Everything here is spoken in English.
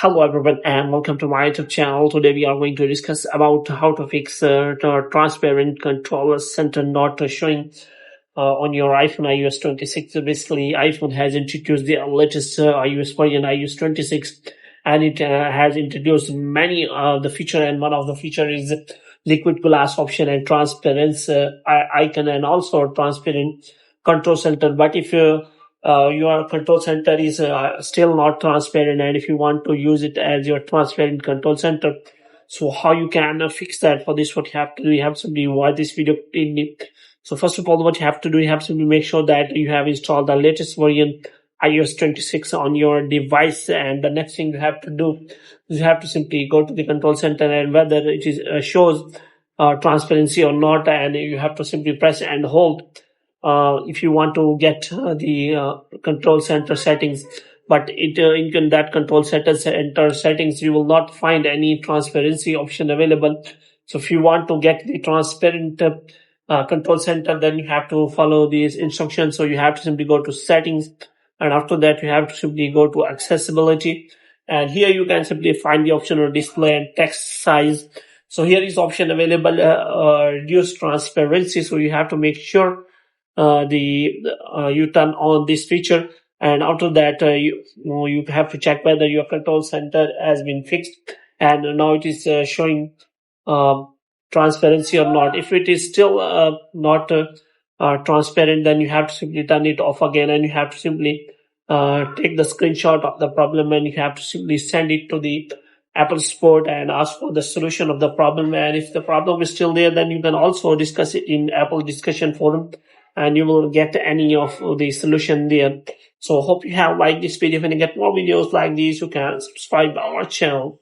Hello everyone and welcome to my YouTube channel. Today we are going to discuss about how to fix transparent controller center not showing on your iPhone iOS 26. So basically, iPhone has introduced the latest iOS version, iOS 26, and it has introduced many the feature, and one of the feature is liquid glass option and transparency icon, and also transparent control center. But if your control center is still not transparent, and if you want to use it as your transparent control center, so how you can fix that? For this, what you have to do, you have to simply watch this video in. So first of all, what you have to do, you have to make sure that you have installed the latest version iOS 26 on your device. And the next thing you have to do is you have to simply go to the control center, and whether it is shows transparency or not, and you have to simply press and hold if you want to get the control center settings. But in that control center settings, you will not find any transparency option available. So if you want to get the transparent control center, then you have to follow these instructions. So you have to simply go to settings, and after that you have to simply go to accessibility, and here you can simply find the option of display and text size. So here is option available, reduce transparency. So you have to make sure you turn on this feature, and after that you have to check whether your control center has been fixed, and now it is showing uh, transparency or not. If it is still not transparent, then you have to simply turn it off again, and you have to simply take the screenshot of the problem, and you have to simply send it to the Apple support and ask for the solution of the problem. And if the problem is still there, then you can also discuss it in Apple discussion forum, and you will get any of the solution there. So hope you have liked this video. If you get more videos like these, you can subscribe our channel.